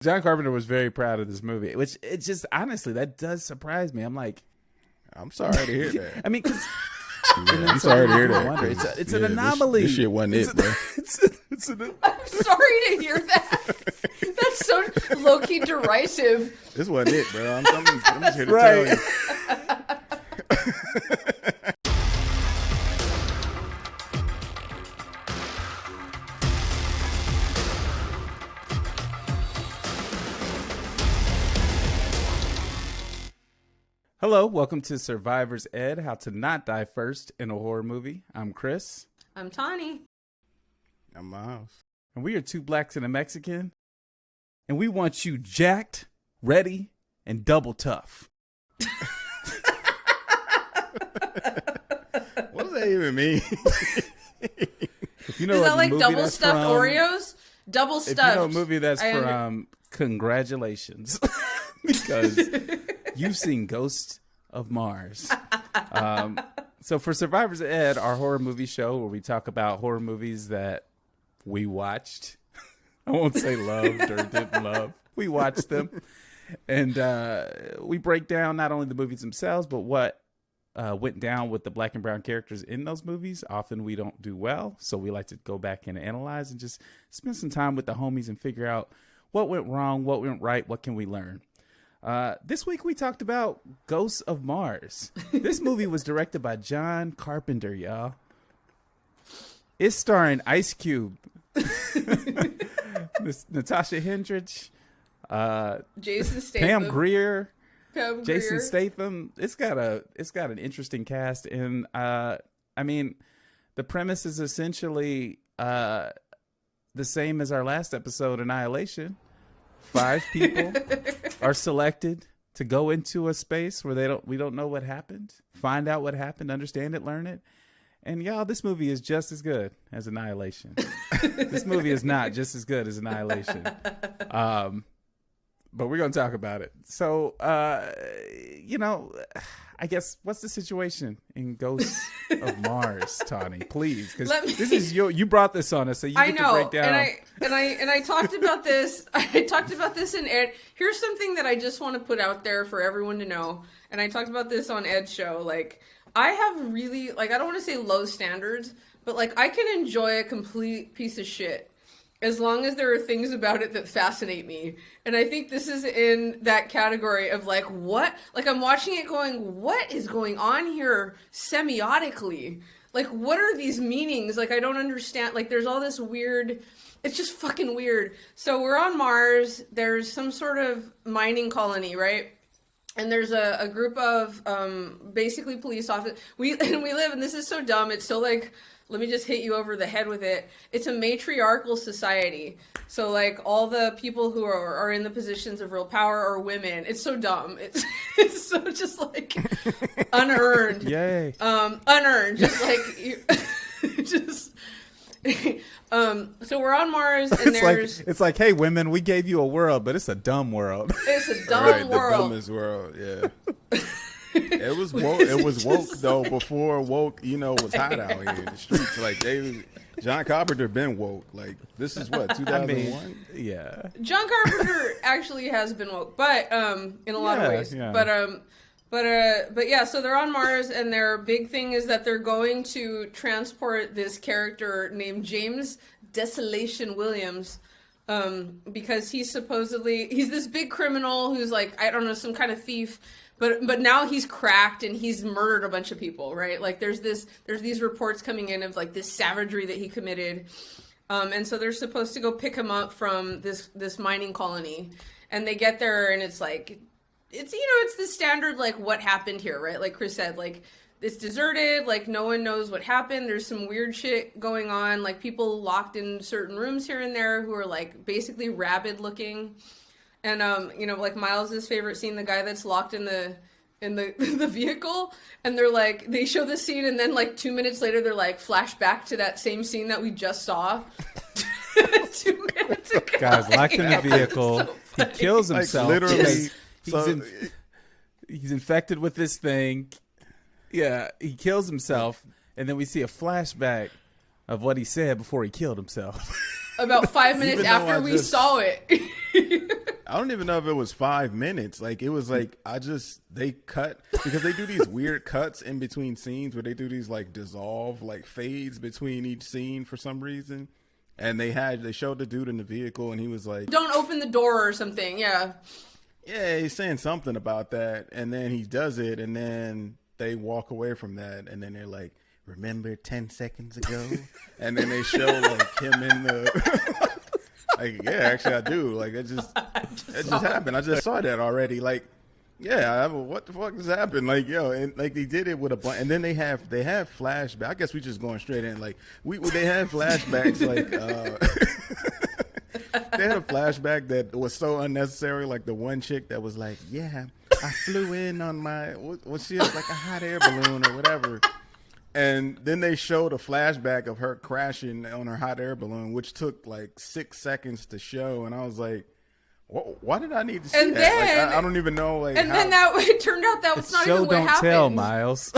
John Carpenter was very proud of this movie, which it just honestly that does surprise me. I'm like, I'm sorry to hear that. I mean, cause, I'm sorry to hear that. It's an anomaly. This shit wasn't it, bro. I'm sorry to hear that. That's so low-key derisive. This wasn't it, bro. I'm just here to tell you. Hello, welcome to Survivor's Ed, How to Not Die First in a Horror Movie. I'm Chris. I'm Tawny. I'm Miles. And we are two blacks and a Mexican. And we want you jacked, ready, and double tough. What does that even mean? If you know Is that like double that's stuffed from, Oreos? Double stuffed. If you know a movie that's from, congratulations. Because you've seen Ghosts of Mars. So for Survivor's Ed, our horror movie show where we talk about horror movies that we watched. I won't say loved or didn't love. We watched them. And we break down not only the movies themselves, but what went down with the black and brown characters in those movies. Often we don't do well. So we like to go back and analyze and just spend some time with the homies and figure out what went wrong, what went right, what can we learn. This week we talked about Ghosts of Mars. This movie was directed by John Carpenter, y'all. It's starring Ice Cube, Natasha Hendrich, Jason Statham, Pam Grier, Jason Grier. Statham. It's got an interesting cast, and I mean, the premise is essentially the same as our last episode, Annihilation. 5 people are selected to go into a space where we don't know what happened, find out what happened, understand it, learn it. And y'all, this movie is just as good as Annihilation. This movie is not just as good as Annihilation. But we're going to talk about it. So, I guess, what's the situation in Ghosts of Mars, Tawny? Please, because this is you brought this on us, so you get to break down. And I talked about this. I talked about this in Ed. Here's something that I just want to put out there for everyone to know. And I talked about this on Ed's show. Like, I have really, I don't want to say low standards, but I can enjoy a complete piece of shit as long as there are things about it that fascinate me. And I think this is in that category of what? I'm watching it going, what is going on here semiotically? What are these meanings? I don't understand. There's all this weird, it's just fucking weird. So we're on Mars. There's some sort of mining colony, right? And there's a group of basically police officers. We live, and this is so dumb. It's so let me just hit you over the head with it. It's a matriarchal society. So all the people who are in the positions of real power are women. It's so dumb. It's so just unearned. Yay. Unearned. Just so we're onArs, and it's hey, women, we gave you a world, but it's a dumb world. It's a dumb world. The dumbest world, yeah. It was woke. It was woke though before woke, was hot out here in the streets. John Carpenter been woke. This is what 2001. Yeah. John Carpenter actually has been woke, but in a lot of ways. Yeah. But yeah. So they're on Mars, and their big thing is that they're going to transport this character named James Desolation Williams. Because he's this big criminal who's I don't know, some kind of thief. But now he's cracked and he's murdered a bunch of people, right? There's these reports coming in of this savagery that he committed. And so they're supposed to go pick him up from this mining colony. And they get there, and it's it's the standard what happened here, right? Like Chris said, it's deserted, no one knows what happened. There's some weird shit going on, people locked in certain rooms here and there who are basically rabid looking. And Miles's favorite scene, the guy that's locked in the the vehicle, and they're they show the scene, and then 2 minutes later they're flash back to that same scene that we just saw 2 minutes ago. Guys locked in the vehicle. So he kills himself. Literally, he's infected with this thing. Yeah, he kills himself, and then we see a flashback of what he said before he killed himself. about 5 minutes Even though after I we just- saw it. I don't even know if it was 5 minutes. Like, it was like, they cut, because they do these weird cuts in between scenes where they do these like dissolve, like fades between each scene for some reason. And they showed the dude in the vehicle and he was like, Don't open the door or something. Yeah. yeah, he's saying something about that. And then he does it and then they walk away from that. And then they're like, remember 10 seconds ago? And then they show like him in the, like, yeah, actually I do. Like, it just happened. I just saw that already. Like, yeah, what the fuck has happened? Like, yo, and like they did it with a bunch, and then they have flashbacks. I guess we just going straight in. Like, they have flashbacks. Like, they had a flashback that was so unnecessary. Like the one chick that was like, yeah, I flew in on my what she was like a hot air balloon or whatever. And then they showed a flashback of her crashing on her hot air balloon, which took like 6 seconds to show. And I was like, why did I need to see And that? then- Like, I don't even know. Like, And then it turned out that was not Show even what don't happened. tell, Miles.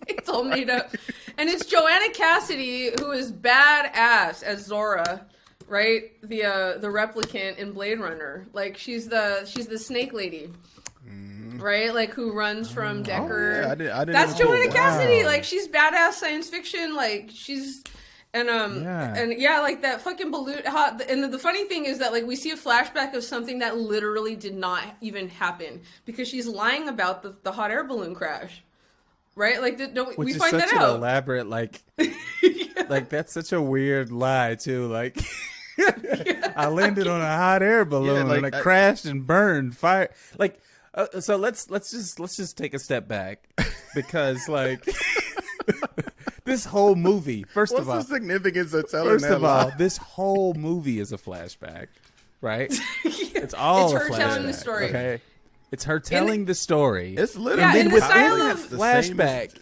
It's all made up. And it's Joanna Cassidy, who is badass as Zora, right? The replicant in Blade Runner. Like she's the snake lady. Right? Like who runs from Deckard. yeah, I didn't That's know Joanna that. Cassidy. Wow. Like she's badass science fiction. Like she's like that fucking balloon. And the funny thing is that like we see a flashback of something that literally did not even happen because she's lying about the hot air balloon crash. Right? Like Which we is find such that an out. elaborate, like, like that's such a weird lie too. Like, I landed on a hot air balloon like, and it crashed and burned. Fire. Like, so let's just take a step back because like this whole movie. First what's of all, the significance of telling first that of all, lie? this whole movie is a flashback, right? It's all It's a her flashback. telling the story. Okay, it's her telling the story. It's literally Yeah, in the style I of- think it's the same Flashback. as-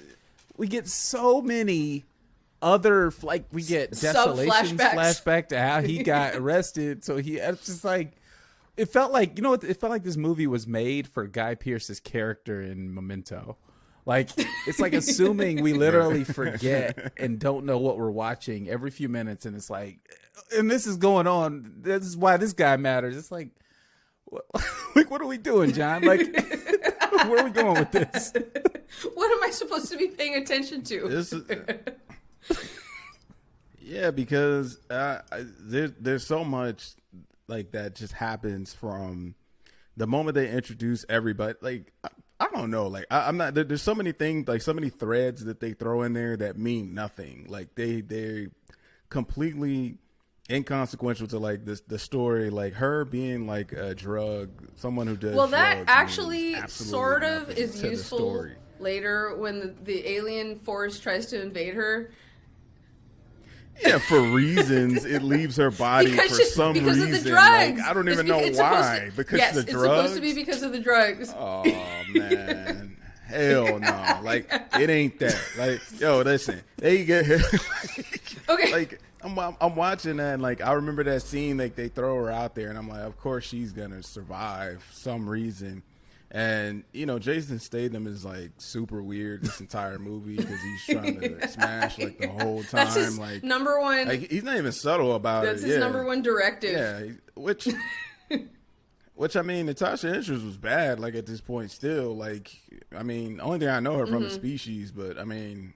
We get so many other like we get Desolation's Sub-flashbacks. flashback to how he got arrested. So it's just like it felt like it felt like this movie was made for Guy Pearce's character in Memento. Like it's like assuming we literally forget and don't know what we're watching every few minutes, and it's like, and this is going on. This is why this guy matters. It's like, what are we doing, John? Like, where are we going with this? What am I supposed to be paying attention to? This is, yeah, because there's so much like that just happens from the moment they introduce everybody. Like I don't know, like I'm not. There's so many things, like so many threads that they throw in there that mean nothing. Like they're completely inconsequential to like the story. Like her being like a drug, someone who does. Well, that drugs actually means absolutely sort of nothing is to the useful story. later when the alien force tries to invade her. Yeah, for reasons, it leaves her body Because for some because reason. of the drugs. Like, I don't It's even know it's supposed why. to- Because yes, the it's drugs. supposed to be because of the drugs. Oh man, hell no! Like it ain't that. Like yo, listen, they get Okay. like I'm watching that. And, like I remember that scene. Like they throw her out there, and I'm like, of course she's gonna survive some reason. And you know, Jason Statham is like super weird this entire movie because he's trying to smash like the whole time. That's his like number one. like he's not even subtle about That's it. his Yeah. number one directive. Yeah, which I mean, Natasha Henstridge was bad. Like at this point, still. Like I mean, only thing I know her from is Species, but I mean,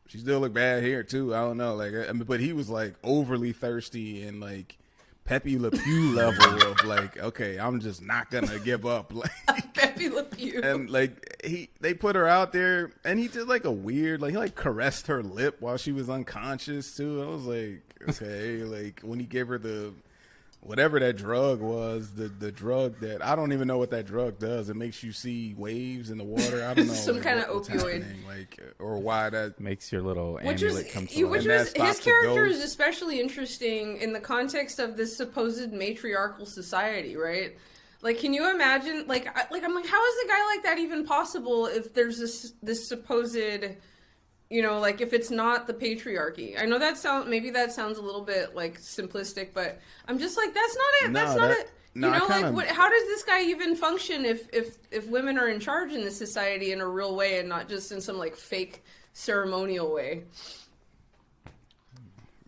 she still look bad here too. I don't know. Like, I mean, but he was like overly thirsty and like Pepe Le Pew level of like, okay, I'm just not gonna give up. Like, Pepe Le Pew. and like they put her out there, and he did like a weird, like he like caressed her lip while she was unconscious too. I was like, okay, like when he gave her the whatever that drug was, the drug that I don't even know what that drug does. It makes you see waves in the water. I don't know, Some like, kind of what's opioid. happening, like or why that. Makes your little Which was, amulet come to life. which And that was stops his the character ghost. is especially interesting in the context of this supposed matriarchal society, right? Like, can you imagine? Like, I'm like, how is a guy like that even possible if there's this supposed, you know, like if it's not the patriarchy? I know that sounds a little bit like simplistic, but I'm just like, that's not it. No, That's not that- it. no, You I know, kinda- like, how does this guy even function if women are in charge in this society in a real way and not just in some like fake ceremonial way?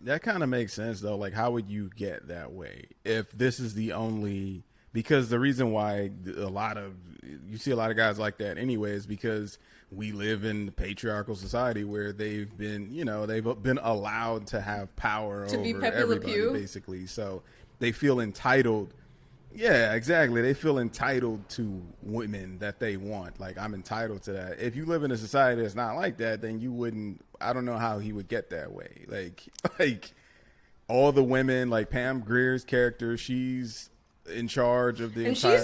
That kind of makes sense though. Like, how would you get that way if this is the only? Because the reason why you see a lot of guys like that anyway is because we live in a patriarchal society where they've been allowed to have power to over be Pepe Le everybody, Pew. basically. So they feel entitled. Yeah, exactly. They feel entitled to women that they want. Like, I'm entitled to that. If you live in a society that's not like that, then you wouldn't. I don't know how he would get that way. Like all the women, like Pam Grier's character, she's in charge of the entire.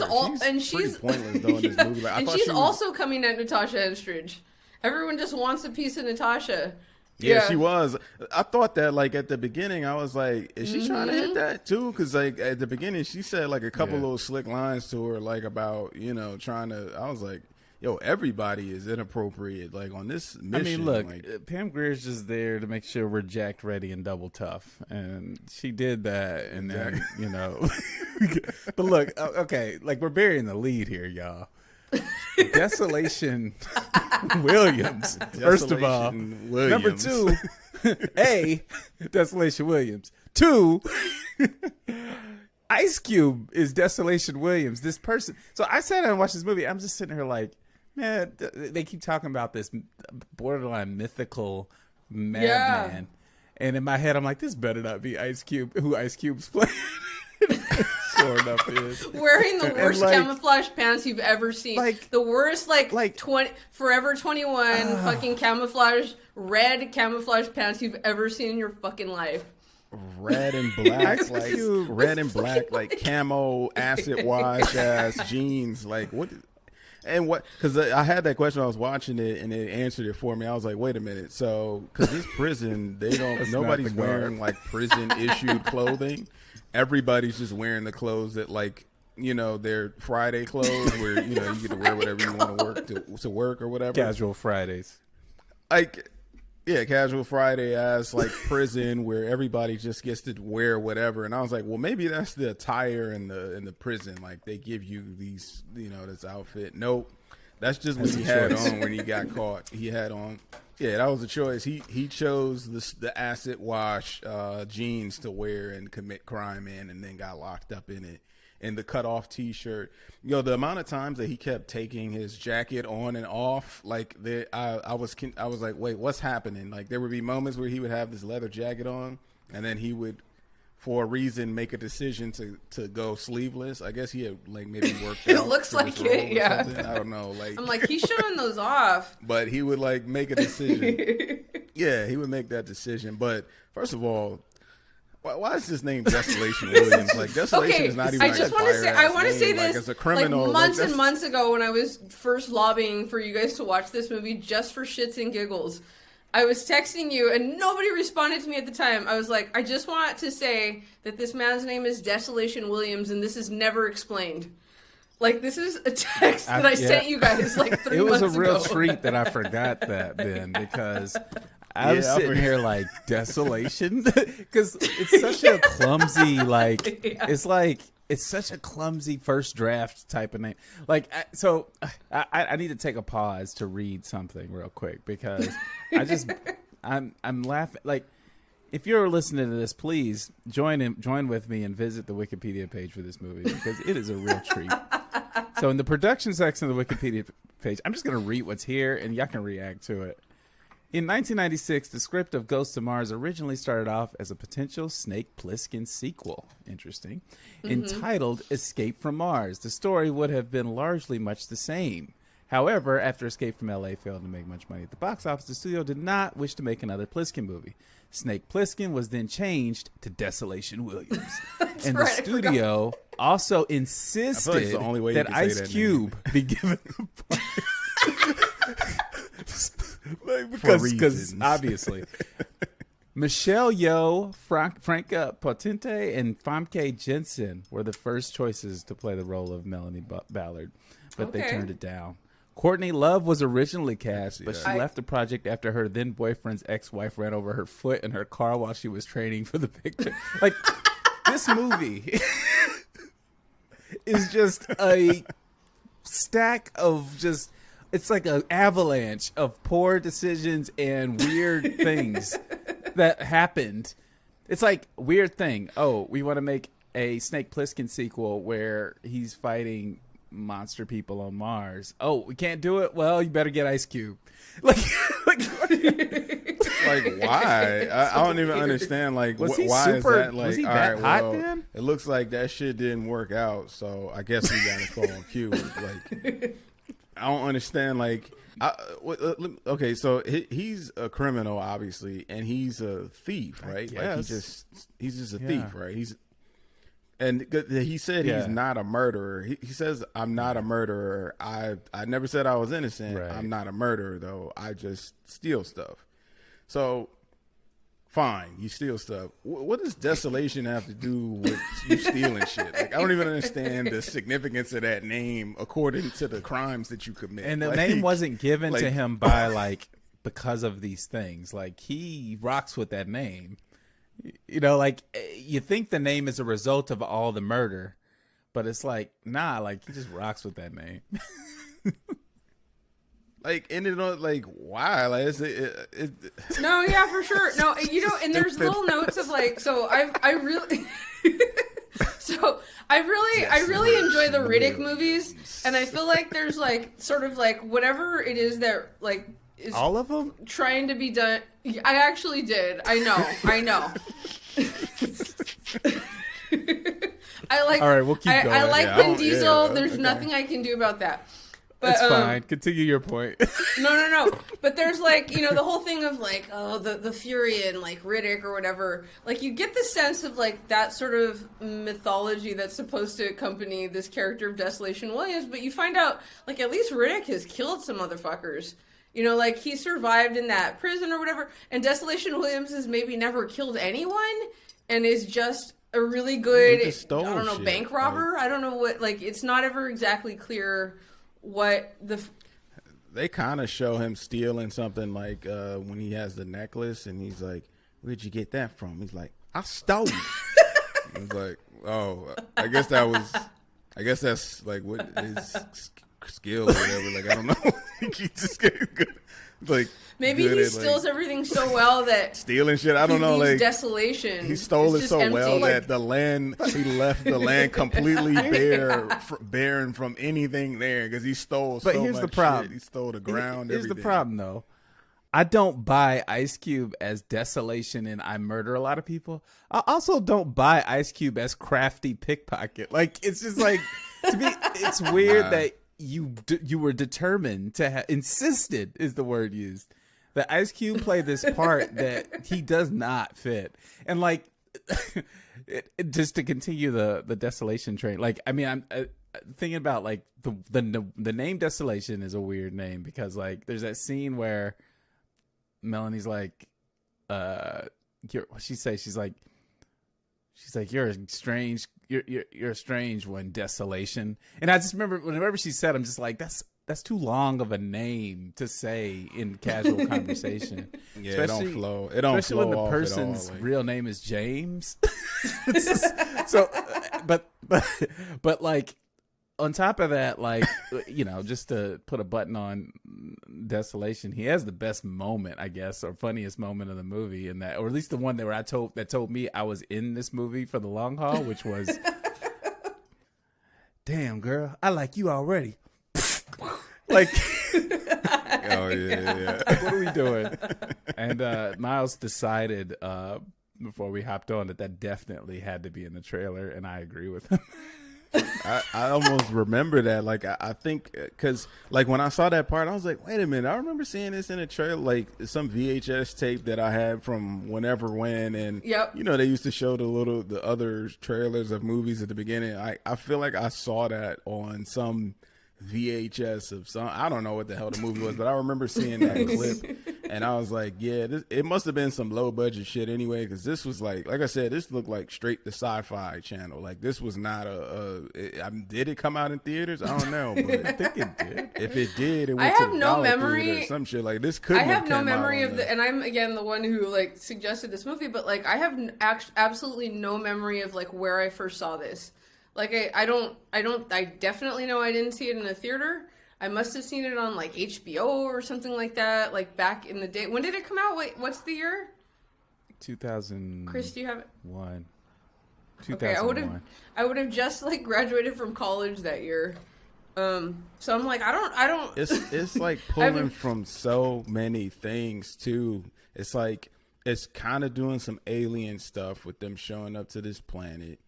She's pointless though in this movie. Like, and she's also coming at Natasha Henstridge. Everyone just wants a piece of Natasha. Yeah, she was. I thought that, like, at the beginning, I was like, is she trying to hit that too? Because, like, at the beginning, she said, like, a couple little slick lines to her, like, about, trying to, I was like, yo, everybody is inappropriate, like, on this mission. I mean, look, like, Pam Grier's just there to make sure we're jacked, ready, and double tough. And she did that, and then, But look, okay, like, we're burying the lead here, y'all. Desolation Williams. First of all, number 2, Desolation Williams. 2, Ice Cube is Desolation Williams. This person. So I sat down and watched this movie. I'm just sitting here like, man, they keep talking about this borderline mythical madman, and in my head, I'm like, this better not be Ice Cube. Who Ice Cube's playing? Sure enough, is wearing the worst camouflage pants you've ever seen. Like the worst, like 20 Forever 21 fucking red camouflage pants you've ever seen in your fucking life. Red and black, like camo acid wash ass jeans. Like what? And what? Because I had that question. I was watching it, and it answered it for me. I was like, "Wait a minute." So, because this prison, nobody's wearing like prison issued clothing. Everybody's just wearing the clothes that, like, their Friday clothes, where you get to wear whatever you want to work to work or whatever. Casual Fridays, like, casual Friday ass like prison where everybody just gets to wear whatever. And I was like, well, maybe that's the attire in the prison. Like, they give you these, this outfit. Nope, that's just what he had on when he got caught. He had on. Yeah, that was a choice. He chose the acid wash jeans to wear and commit crime in, and then got locked up in it. And the cut off T-shirt. The amount of times that he kept taking his jacket on and off, like I was like, wait, what's happening? Like, there would be moments where he would have this leather jacket on, and then he would, for a reason, make a decision to go sleeveless. I guess he had, like, maybe worked out. It looks like it, yeah. I don't know. Like, I'm like, he's showing those off. But he would, like, make a decision. Yeah, he would make that decision. But first of all, why is his name Desolation Williams? Like, Desolation is not even. I just want to say, this. Like, as a criminal, like months and months ago, when I was first lobbying for you guys to watch this movie just for shits and giggles, I was texting you, and nobody responded to me at the time. I was like, I just want to say that this man's name is Desolation Williams, and this is never explained. Like, this is a text that I sent you guys like 3 months ago. It was a real treat that I forgot that, Ben, because I was sitting here like, Desolation? Because it's such a clumsy, like, it's such a clumsy first draft type of name. Like, I need to take a pause to read something real quick, because I'm laughing. Like, if you're listening to this, please join with me and visit the Wikipedia page for this movie, because it is a real treat. So in the production section of the Wikipedia page, I'm just going to read what's here, and y'all can react to it. In 1996, the script of Ghost of Mars originally started off as a potential Snake Plissken sequel. Interesting. Entitled Escape from Mars. The story would have been largely much the same. However, after Escape from LA failed to make much money at the box office, the studio did not wish to make another Plissken movie. Snake Plissken was then changed to Desolation Williams. And the studio also insisted that Ice Cube be given a because obviously Michelle Yeoh, Franca Potente, and Famke Jensen were the first choices to play the role of Melanie Ballard, but they turned it down. Courtney Love was originally cast, but she left the project after her then boyfriend's ex-wife ran over her foot in her car while she was training for the picture. Like, this movie is just a stack of just, it's like an avalanche of poor decisions and weird things that happened It's like weird thing. Oh, we want to make a Snake Plissken sequel where he's fighting monster people on Mars. Oh, we can't do it. Well, you better get Ice Cube. Like why? I don't even understand. Like, was he why super, is that? Like, was he all that right, hot well, then? it looks like that shit didn't work out. So I guess we got to call him Cube. Like, I don't understand. Like, okay, so he's a criminal, obviously, and he's a thief, right? Like, he's just a thief, right? And he said he's not a murderer. He says, I'm not a murderer. I never said I was innocent. Right. I'm not a murderer, though. I just steal stuff. So, fine, you steal stuff. What does desolation have to do with you stealing shit? Like, I don't even understand the significance of that name according to the crimes that you commit. And the name wasn't given to him by, because of these things. Like, he rocks with that name. You know, like, you think the name is a result of all the murder, but it's like, nah, like, he just rocks with that name. Like, and it, like, why? Like, no, yeah, for sure. No, you know, and there's little notes of like, so I really enjoy the Riddick movies, and I feel like there's like sort of like whatever it is that like is all of them trying to be done. I actually did. I know. I like. All right, we'll keep going. I like Vin Diesel. There's nothing I can do about that. But, that's fine. Continue your point. No. But there's like, you know, the whole thing of like, oh, the Fury and like Riddick or whatever. Like, you get the sense of like that sort of mythology that's supposed to accompany this character of Desolation Williams. But you find out like at least Riddick has killed some motherfuckers. You know, like he survived in that prison or whatever. And Desolation Williams has maybe never killed anyone and is just a really good, bank robber. Like, I don't know what, like, it's not ever exactly clear what they kind of show him stealing something like when he has the necklace and he's like, where'd you get that from? He's like, I stole it. He's like, oh, I guess that's like what his skill or whatever. Like, I don't know. He just get good. Like, maybe he steals everything so well that stealing shit. I don't know. Like desolation. He stole it so well that the land, he left the land completely barren from anything there because he stole. But so here's much the problem. Shit. He stole the ground. Here's everything. the problem, though. I don't buy Ice Cube as desolation and I murder a lot of people. I also don't buy Ice Cube as crafty pickpocket. Like, it's just like, to me, it's weird that you were determined to insisted is the word used that Ice Cube play this part that he does not fit. And like just to continue the desolation train, like, I mean, I'm thinking about like the name Desolation is a weird name because like there's that scene where Melanie's like she's like you're a strange one, Desolation. And I just remember whenever she said, I'm just like, that's too long of a name to say in casual conversation. Yeah, especially, it don't flow. It don't especially flow when the off person's at all, like. real name is James. So, but like on top of that, like, you know, just to put a button on Desolation, he has the best moment, I guess, or funniest moment of the movie in that, or at least the one that told me I was in this movie for the long haul, which was, damn girl, I like you already. Like, oh yeah. What are we doing? And Miles decided before we hopped on that definitely had to be in the trailer, and I agree with him. I almost remember that. Like, I think because like when I saw that part, I was like, wait a minute, I remember seeing this in a trailer, like some VHS tape that I had from whenever when, and you know, they used to show the other trailers of movies at the beginning. I feel like I saw that on some VHS of some, I don't know what the hell the movie was, but I remember seeing that clip and I was like, yeah, it must have been some low budget shit anyway, because this was like I said, this looked like straight the Sci-Fi Channel. Like, this was not did it come out in theaters? I don't know, but I think it did. If it did, it went to the Dollar Theater or some shit. Like, this couldn't have come out. I have no memory of and I'm again the one who like suggested this movie, but like I have absolutely no memory of like where I first saw this. Like, I definitely know I didn't see it in a theater. I must have seen it on, like, HBO or something like that, like, back in the day. When did it come out? Wait, what's the year? 2001. Chris, do you have it? 2001. Okay, I would have just like graduated from college that year. So I'm like, I don't. It's like pulling from so many things too. It's like it's kind of doing some alien stuff with them showing up to this planet.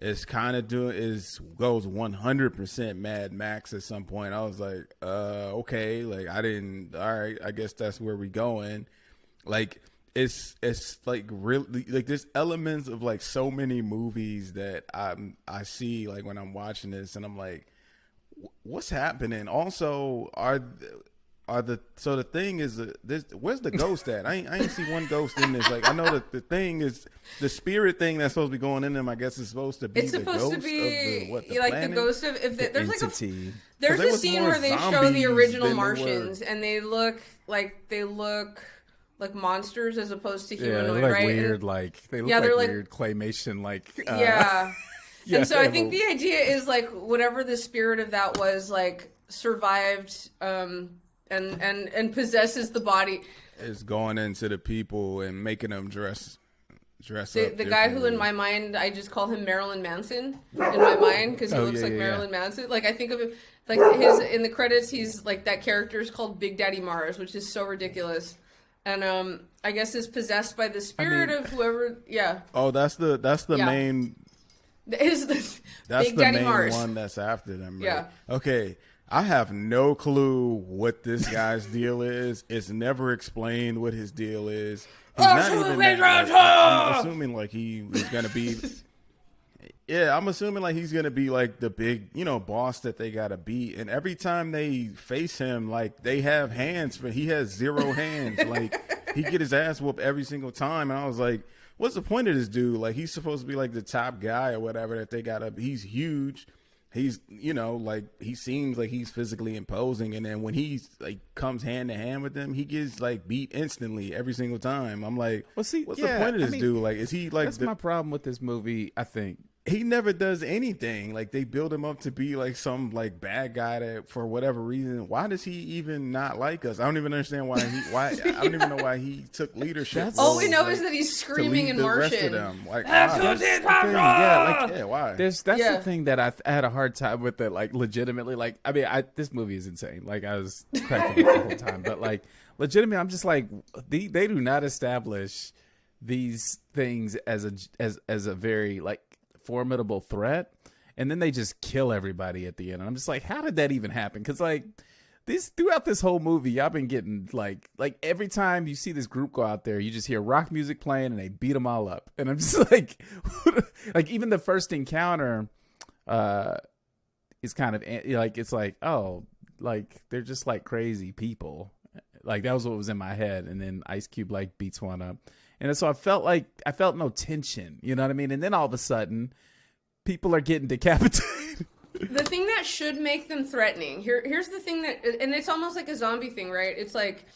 It's kind of goes 100% Mad Max at some point. I was like, okay, like all right, I guess that's where we going. Like it's like really like there's elements of like so many movies that I see like when I'm watching this, and I'm like, what's happening? Also, the thing is, where's the ghost at? I ain't see one ghost in this. Like, I know that the thing is the spirit thing that's supposed to be going in them. I guess is supposed to be. It's supposed the ghost to be of the like planet? the ghost of if there's entity. like there's a scene where they show the original Martians and they look like monsters as opposed to humanoid, they look right? weird, and, like they look they're like weird claymation, like yeah. And so I think well, the idea is like whatever the spirit of that was, like survived and possesses the body. Is going into the people and making them dress up. The guy who in my mind I just call him Marilyn Manson in my mind because he looks like Marilyn Manson. Like I think of him like his in the credits he's like that character is called Big Daddy Mars, which is so ridiculous. And I guess is possessed by the spirit of whoever. Yeah. Oh, that's the main. That's Big the main Mars. one that's after them. Right? Yeah. Okay. I have no clue what this guy's deal is. It's never explained what his deal is. He's not even I'm assuming like he was gonna be. Yeah, I'm assuming like he's gonna be like the big, boss that they gotta beat. And every time they face him, like they have hands, but he has 0 hands. Like he get his ass whooped every single time. And I was like, what's the point of this dude? Like he's supposed to be like the top guy or whatever that they gotta. He's huge. He's, like he seems like he's physically imposing, and then when he's like comes hand to hand with them, he gets like beat instantly every single time. I'm like, what's the point of this dude? Like, is he like? That's my problem with this movie. I think he never does anything. Like they build him up to be like some like bad guy that for whatever reason. Why does he even not like us? I don't even understand why. I don't even know why he took leadership. All we know is that he's screaming in Martian. Like, why? That's the thing that I had a hard time with. It like legitimately, like I mean, this movie is insane. Like I was cracking up the whole time, but like legitimately, I'm just like they do not establish these things as a very like formidable threat, and then they just kill everybody at the end. And I'm just like, how did that even happen? Because like throughout this whole movie, y'all been getting like every time you see this group go out there, you just hear rock music playing and they beat them all up. And I'm just like, like even the first encounter is kind of like, it's like, oh, like they're just like crazy people. Like that was what was in my head. And then Ice Cube like beats one up. And so I felt no tension, you know what I mean? And then all of a sudden, people are getting decapitated. The thing that should make them threatening, here's the thing that, and it's almost like a zombie thing, right? It's like,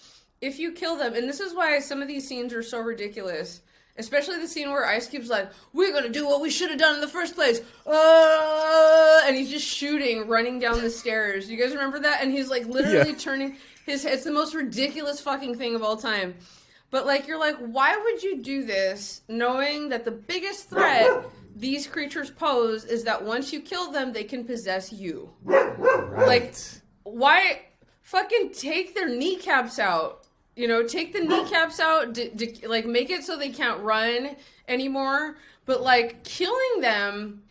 if you kill them, and this is why some of these scenes are so ridiculous, especially the scene where Ice Cube's like, we're gonna do what we should have done in the first place, and he's just shooting, running down the stairs. You guys remember that? And he's like literally turning his head. It's the most ridiculous fucking thing of all time. But, like, you're like, why would you do this knowing that the biggest threat these creatures pose is that once you kill them, they can possess you? Right. Like, why fucking take their kneecaps out? Take the kneecaps out, like, make it so they can't run anymore. But, like, killing them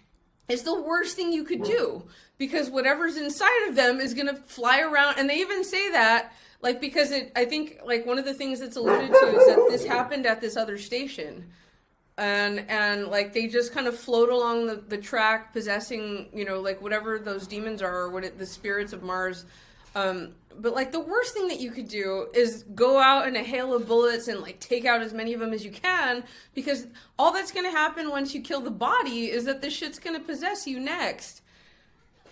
is the worst thing you could do. Because whatever's inside of them is going to fly around. And they even say that. Like, because I think, like, one of the things that's alluded to is that this happened at this other station. And like, they just kind of float along the track, possessing, like, whatever those demons are, or the spirits of Mars. But, like, the worst thing that you could do is go out in a hail of bullets and, like, take out as many of them as you can. Because all that's going to happen once you kill the body is that this shit's going to possess you next.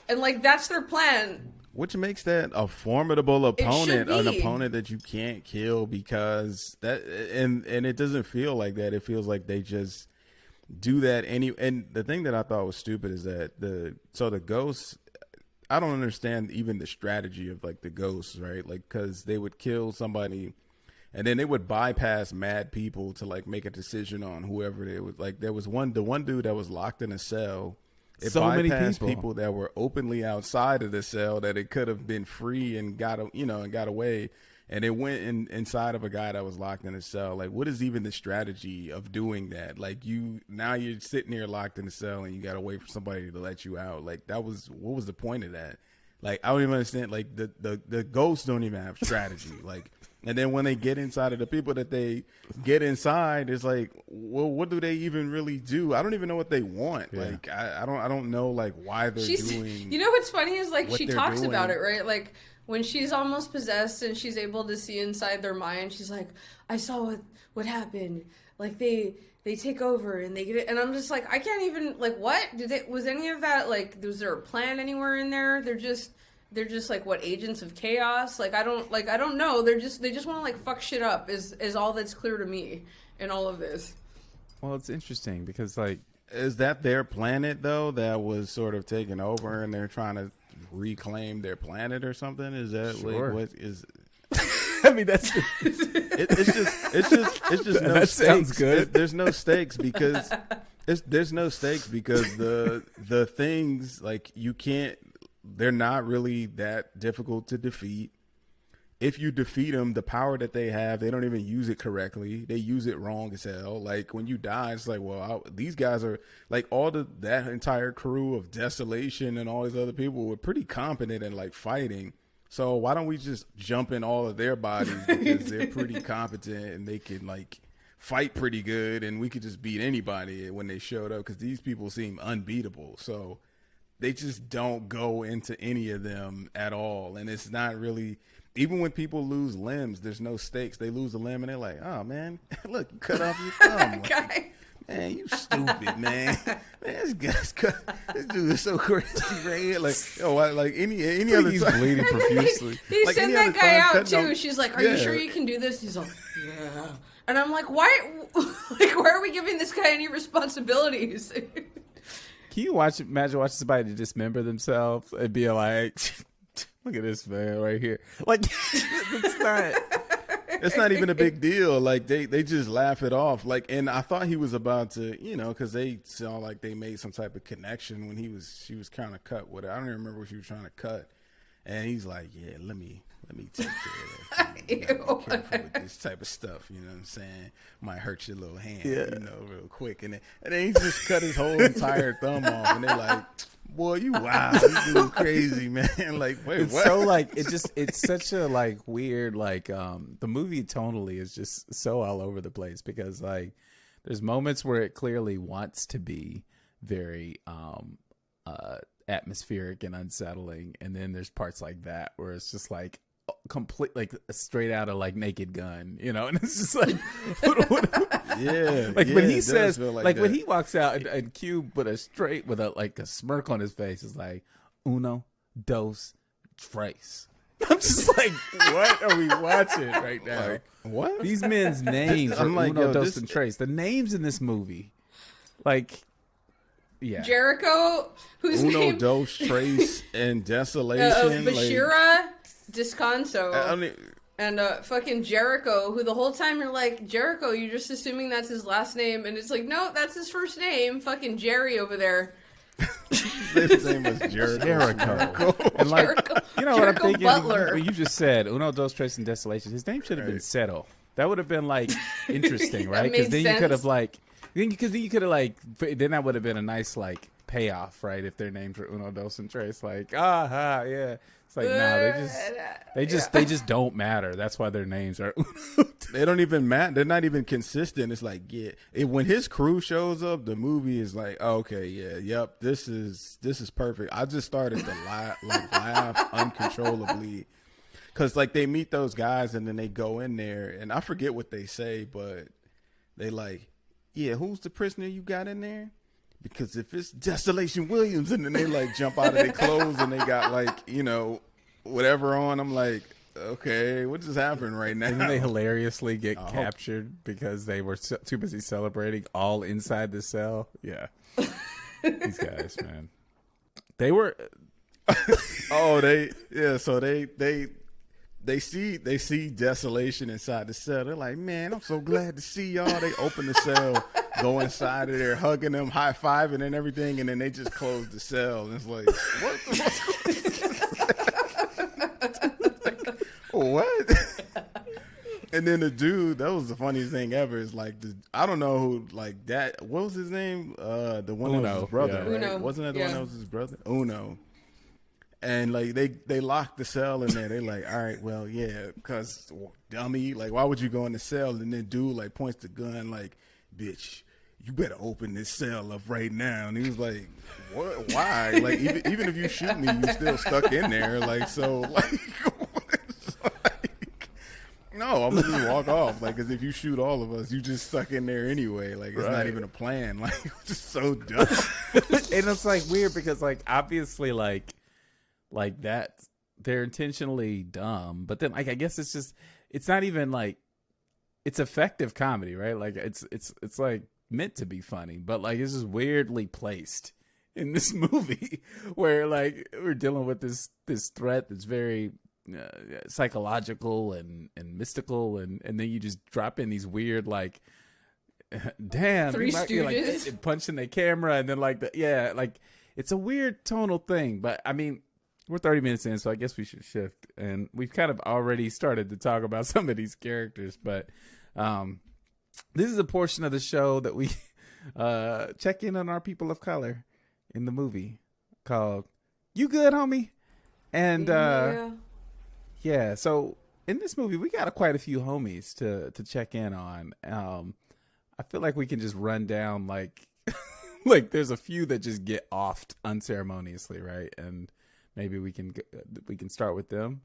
And, like, that's their plan. Which makes that a formidable opponent, an opponent that you can't kill, because that and it doesn't feel like that. It feels like they just do that and the thing that I thought was stupid is that the ghosts, I don't understand even the strategy of like the ghosts, right? Like, because they would kill somebody and then they would bypass mad people to like make a decision on whoever they was. Like there was the one dude that was locked in a cell. It So many bypassed people that were openly outside of the cell that it could have been free and got away. And it went inside of a guy that was locked in a cell. Like, what is even the strategy of doing that? Like, now you're sitting there locked in a cell and you got to wait for somebody to let you out. Like, what was the point of that? Like, I don't even understand. Like, the ghosts don't even have strategy. Like, and then when they get inside of the people that they get inside, it's like, well, what do they even really do? I don't even know what they want. Yeah. Like, I don't know, like, why they're doing. You know what's funny is, like, she talks doing. about it, right? Like, when she's almost possessed and she's able to see inside their mind, she's like, I saw what happened. Like, they take over and they get it. And I'm just like, I can't even, like, what? Was any of that, like, was there a plan anywhere in there? They're just like, what, agents of chaos? Like, I don't know. They just want to, like, fuck shit up is all that's clear to me in all of this. Well, it's interesting because, like, is that their planet, though, that was sort of taken over and they're trying to reclaim their planet or something? Is that sure. like what is? I mean, that's it's just no that stakes. Sounds good. There's no stakes because the things, like, you can't. They're not really that difficult to defeat. If you defeat them, the power that they have, they don't even use it correctly. They use it wrong as hell. Like, when you die, it's like, well, these guys are like that entire crew of Desolation and all these other people were pretty competent in, like, fighting. So why don't we just jump in all of their bodies because they're pretty competent and they can, like, fight pretty good, and we could just beat anybody when they showed up because these people seem unbeatable. So they just don't go into any of them at all. And it's not really. Even when people lose limbs, there's no stakes. They lose a limb and they're like, oh, man, look, you cut off your thumb. Like, man, you stupid, man. Man, this dude is so crazy right here. Like, like any other he's time. bleeding profusely. They like send that guy out, too. She's like, are you sure you can do this? He's like, yeah. And I'm like, why are we giving this guy any responsibilities? Can you imagine watching somebody dismember themselves and be like, look at this man right here. Like, it's not even a big deal. Like, they just laugh it off. Like, and I thought he was about to, because they saw like they made some type of connection when she was kind of cut with it. I don't even remember what she was trying to cut. And he's like, yeah, let me take care of that. Be careful with this type of stuff. You know what I'm saying? Might hurt your little hand, real quick. And then he just cut his whole entire thumb off. And they're like, boy, you wow, you dude crazy, man. Like, wait, it's what? So, like, it's such a, like, weird, like, the movie tonally is just so all over the place because, like, there's moments where it clearly wants to be very atmospheric and unsettling, and then there's parts like that where it's just like complete, like, straight out of, like, Naked Gun, and it's just like like when he says like when he walks out and Q with a smirk on his face is like uno dos tres. I'm just like, what are we watching right now? Like, what? These men's names are like, uno dos and tres. The names in this movie, like, yeah, Jericho, who's Uno, name Dos, Trace, and Desolation. Bashira, Descanso, and fucking Jericho, who the whole time you're like, Jericho, you're just assuming that's his last name, and it's like, no, that's his first name. Fucking Jerry over there. His name was Jericho. And, like, Jericho, what I'm Jericho thinking? Butler. You just said Uno, Dos, Tres, and Desolation. His name should have been Settle. That would have been, like, interesting, right? Because then you could have, like, then that would have been a nice, like, payoff, right? If their names were Uno, Dos, and Tres, like, yeah. It's like, no, they just don't matter. That's why their names are Uno. They don't even matter. They're not even consistent. It's like, when his crew shows up, the movie is like, oh, okay, yep, this is perfect. I just started to laugh uncontrollably. Because, like, they meet those guys and then they go in there and I forget what they say, but they like, yeah, who's the prisoner you got in there? Because if it's Desolation Williams, and then they, like, jump out of their clothes and they got, like, whatever on, I'm like, okay, what just happened right now? And then they hilariously get captured because they were too busy celebrating all inside the cell. Yeah. These guys, man. They were... so they see desolation inside the cell. They're like, man, I'm so glad to see y'all. They open the cell, go inside of there, hugging them, high fiving and everything, and then they just close the cell. And it's like, what the what? And then the dude, that was the funniest thing ever. Is like, I don't know who, like that. What was his name? The one that was his brother, right? Uno. Wasn't that the one that was his brother? Uno. And like they locked the cell in there. They like, all right, well, yeah, because dummy, like, why would you go in the cell? And then dude like points the gun, like, bitch, you better open this cell up right now. And he was like, what? Why? Like, even if you shoot me, you still stuck in there. Like, so, like, no, I'm gonna just walk off. Like, because if you shoot all of us, you just stuck in there anyway. Like, it's not even a plan. Like, it's just so dumb. And it's like weird because, like, obviously, like that they're intentionally dumb, but then, like, I guess it's not even like it's effective comedy, right? Like, it's like meant to be funny, but like it's just weirdly placed in this movie where like we're dealing with this threat that's very psychological and mystical, and then you just drop in these weird, like, damn, Three Stooges, like, punching the camera, and then like like it's a weird tonal thing. But I mean, we're 30 minutes in, so I guess we should shift, and we've kind of already started to talk about some of these characters, but this is a portion of the show that we check in on our people of color in the movie called "You Good, Homie?" And yeah, so in this movie, we got quite a few homies to check in on. I feel like we can just run down, like, like there's a few that just get offed unceremoniously, right? And maybe we can start with them.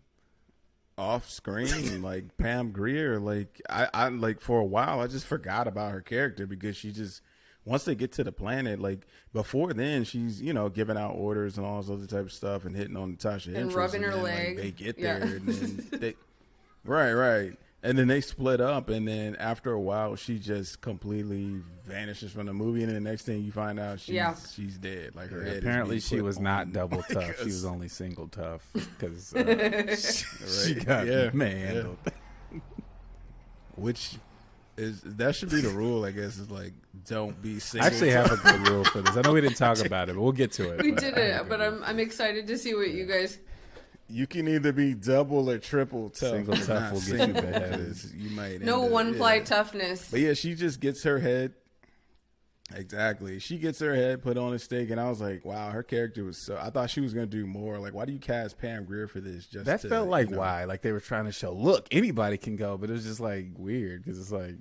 Off screen, like Pam Grier, like I like for a while I just forgot about her character because she just, once they get to the planet, like before then she's, you know, giving out orders and all this other type of stuff and hitting on Natasha and rubbing her leg. Like, they get there and then they right. And then they split up, and then after a while, she just completely vanishes from the movie. And then the next thing you find out, she's dead. Like her head. Apparently, she was not double tough. She was only single tough because she got manhandled. Yeah. Which that should be the rule, I guess. Is like, don't be single. I actually have a good rule for this. I know we didn't talk about it, but we'll get to it. We didn't, but I'm excited to see what you guys. You can either be double or triple tough. Single tough will get you beheaded. You might no one-ply toughness. But yeah, she just gets her head. Exactly. She gets her head put on a stake, and I was like, wow, her character was so. I thought she was going to do more. Like, why do you cast Pam Grier for this? That felt like, why? Like they were trying to show, look, anybody can go, but it was just like weird because it's like.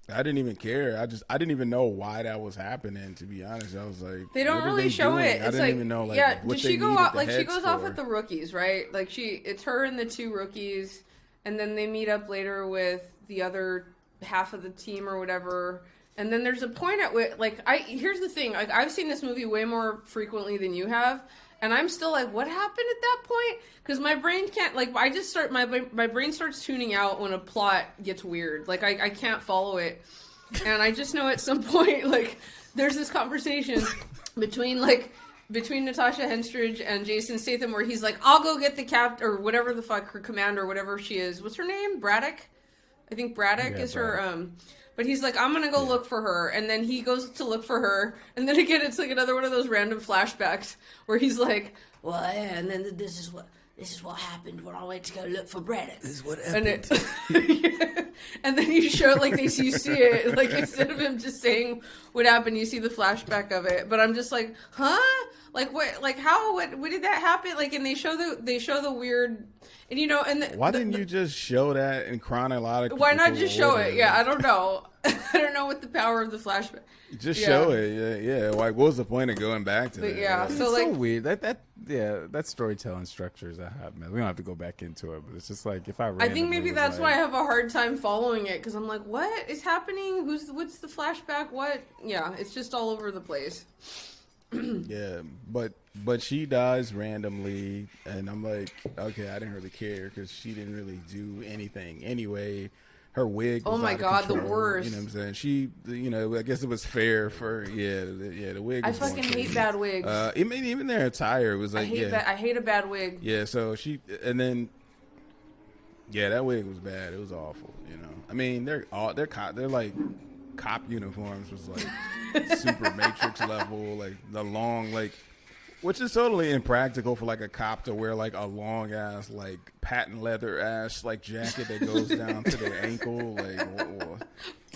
I didn't even care. I didn't even know why that was happening. To be honest, I was like, they don't really show it. I didn't even know. Like, yeah, what did she go off? Like, she goes off for. with the rookies, right? Like, it's her and the two rookies, and then they meet up later with the other half of the team or whatever. And then there's a point at which, like, here's the thing. Like, I've seen this movie way more frequently than you have, and I'm still like, what happened at that point? Because my brain can't, like, I just start, my brain starts tuning out when a plot gets weird. Like, I can't follow it. And I just know at some point, like, there's this conversation between Natasha Henstridge and Jason Statham where he's like, I'll go get the or whatever the fuck, her commander, whatever she is. What's her name? Braddock? I think Braddock is her, but he's like, I'm gonna go look for her, and then he goes to look for her, and then again, it's like another one of those random flashbacks where he's like, well, yeah, and then this is what happened when I went to go look for Braddock. This is what happened. And then you show, like, you see it, like, instead of him just saying what happened, you see the flashback of it. But I'm just like, huh? Like, what? Like, how? What did that happen? Like, and they show the weird, and you know, and why didn't you just show that in chronological? Why not just show it? Yeah, I don't know. I don't know what the power of the flashback. Just show it, yeah. Like, what was the point of going back to that? Yeah, so like, so weird. That storytelling structure is a hot mess. We don't have to go back into it, but it's just like if I think maybe that's why I have a hard time following it, because I'm like, what is happening? What's the flashback? What? Yeah, it's just all over the place. Yeah, but she dies randomly, and I'm like, okay, I didn't really care because she didn't really do anything anyway. Her wig was out of control, the worst. You know what I'm saying? She, you know, I guess it was fair for, the wig. I fucking hate bad wigs. Even their attire was like, I hate a bad wig. Yeah, so she, and then Yeah, that wig was bad. It was awful. You know, I mean, they're like cop uniforms was like super Matrix level, like the long like, which is totally impractical for like a cop to wear like a long ass like patent leather ass like jacket that goes down to their ankle. Like,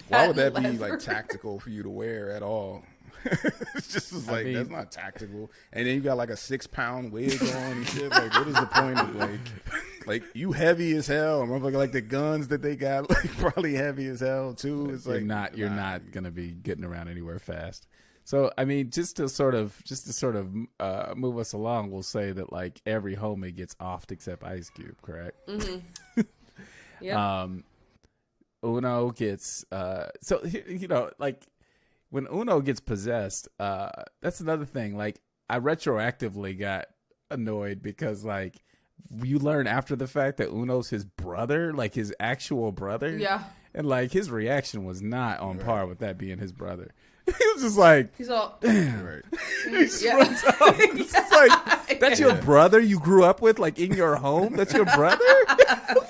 why would that be like tactical for you to wear at all? It's just was like, I mean, that's not tactical. And then you got like a 6-pound wig on and shit. Like, what is the point of like you heavy as hell? I'm like the guns that they got like probably heavy as hell too. It's like you're not gonna be getting around anywhere fast. So I mean, just to sort of move us along, we'll say that like every homie gets offed except Ice Cube, correct? Mm-hmm. Yeah. Uno gets so you know, like when Uno gets possessed, that's another thing. Like I retroactively got annoyed because like you learn after the fact that Uno's his brother, like his actual brother. Yeah. And like his reaction was not on par with that being his brother. He was just like, he's all, damn. Right. He just runs up. It's just like, that's your brother you grew up with, like in your home? That's your brother?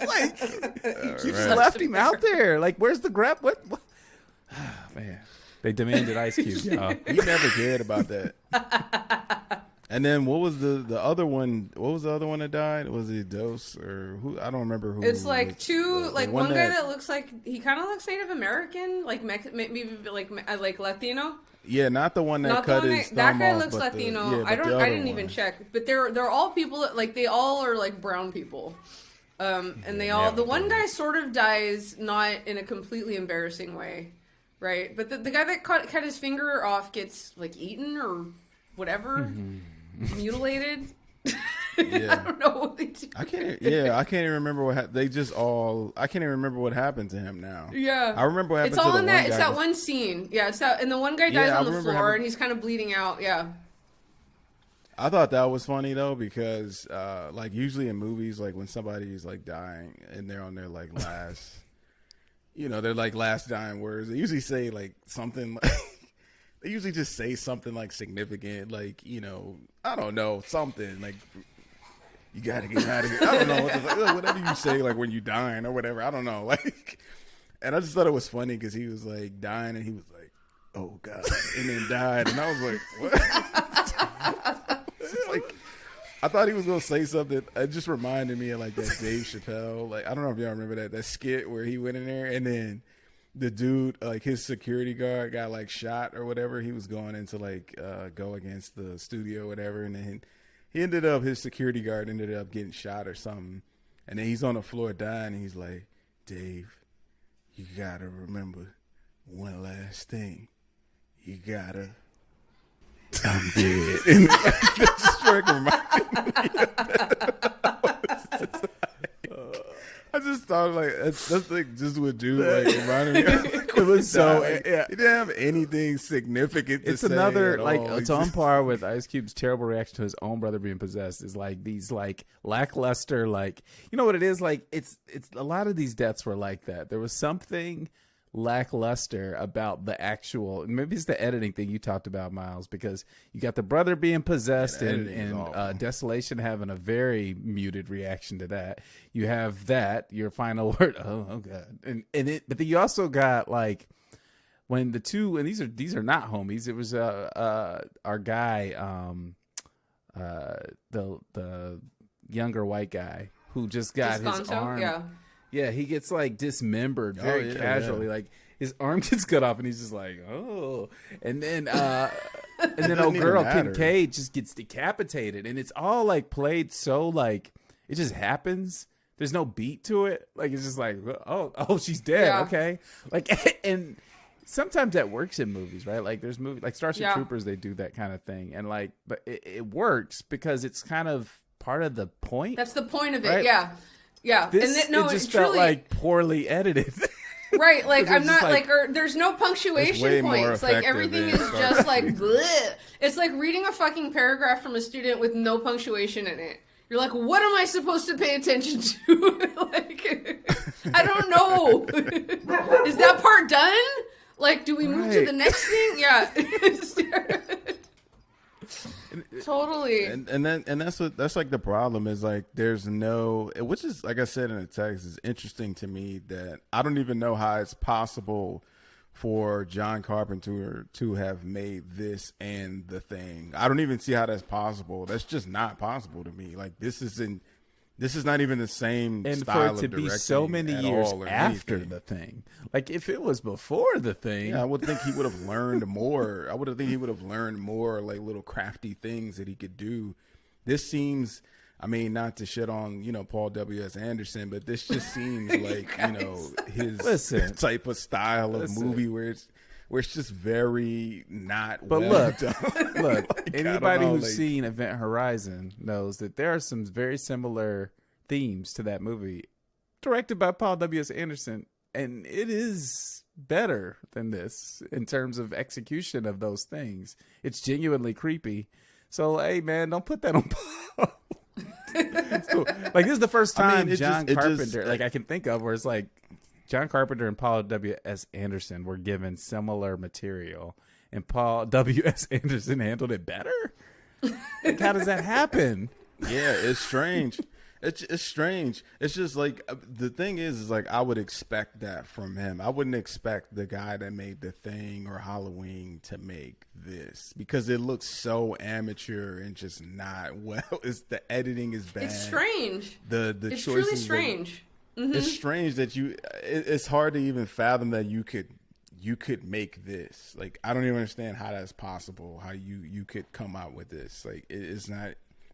Like, you just left him out there. Like, where's the grab? What? Man, they demanded Ice Cube, y'all. He never cared about that. And then what was the other one? What was the other one that died? Was it Dose or who? I don't remember who. It's like one guy that looks like he kind of looks Native American, like maybe like Latino. Yeah, not the one that cut his thumb that guy off, looks but Latino. I didn't even check, but they're all people that, like, they all are like brown people. And they all, the one guy sort of dies not in a completely embarrassing way, right? But the guy that cut his finger off gets like eaten or whatever. Mutilated. Yeah. I don't know what they do. I can't even remember what they just all. I can't even remember what happened to him now. Yeah, I remember what happened. It's all to in the that. one It's guy. that one scene. Yeah, it's that, and the one guy dies on the floor, and he's kind of bleeding out. Yeah. I thought that was funny though because, like, usually in movies, like when somebody's like dying and they're on their like last, they're like last dying words. They usually say like something like. They usually just say something like significant, like, I don't know, something like, you got to get out of here. I don't know, whatever you say, like when you dying or whatever. I don't know, like, and I just thought it was funny because he was like dying and he was like, oh God, and then died, and I was like, what? Like, I thought he was gonna say something. It just reminded me of like that Dave Chappelle. Like, I don't know if y'all remember that skit where he went in there and then. The dude, like his security guard got like shot or whatever. He was going into like go against the studio or whatever. And then his security guard ended up getting shot or something. And then he's on the floor dying and he's like, Dave, you gotta remember one last thing. You gotta, I'm dead. And that just reminded me of that. I just thought like that's like just what dude like reminded me of. Like, it was so like, he didn't have anything significant to it's say another at like all. it's on par with Ice Cube's terrible reaction to his own brother being possessed is like these like lackluster, like, you know what it is, like it's a lot of these deaths were like that. There was something lackluster about the actual, maybe it's the editing thing you talked about, Miles, because you got the brother being possessed and Desolation having a very muted reaction to that. You have that, your final word, oh God, but then you also got like when the two, and these are not homies. It was our guy, the younger white guy who just got his arm. Yeah, he gets like dismembered very casually. Yeah. Like his arm gets cut off, and he's just like, oh. And then old girl Kincaid just gets decapitated, and it's all like played so like it just happens. There's no beat to it. Like it's just like, oh, she's dead. Yeah. Okay, like and sometimes that works in movies, right? Like there's movies like Starship Troopers, they do that kind of thing, and like, but it works because it's kind of part of the point. That's the point of it, right? Yeah. Yeah, it just felt like poorly edited. Right, like I'm not like there's no punctuation points. Like everything is just like bleh. It's like reading a fucking paragraph from a student with no punctuation in it. You're like, what am I supposed to pay attention to? Like, I don't know. Is that part done? Like, do we move to the next thing? Yeah. Totally. And that's like the problem is like there's no, which is like I said in the text, is interesting to me that I don't even know how it's possible for John Carpenter to have made this and The Thing. I don't even see how that's possible. That's just not possible to me. Like this is not even the same and style for it to of be directing so many at years all or after anything. The Thing. Like if it was before The Thing, Yeah, I would think he would have learned more. I would have think he would have learned more like little crafty things that he could do. This seems, I mean, not to shit on, Paul W.S. Anderson, but this just seems like, his type of style of movie where it's just very not but well look, done. look, Like, anybody who's like, seen Event Horizon knows that there are some very similar themes to that movie, directed by Paul W.S. Anderson, and it is better than this in terms of execution of those things. It's genuinely creepy. So, hey, man, don't put that on Paul. It's cool. Like, this is the first time John Carpenter, like, I can think of where it's like John Carpenter and Paul W.S. Anderson were given similar material, and Paul W.S. Anderson handled it better? Like, how does that happen? Yeah, it's strange. It's strange. It's just like the thing is like I would expect that from him. I wouldn't expect the guy that made The Thing or Halloween to make this because it looks so amateur and just not well. It's the editing is bad. It's strange. It's truly strange. It's strange that it's hard to even fathom that you could make this. Like I don't even understand how that's possible. How you could come out with this. Like it's not.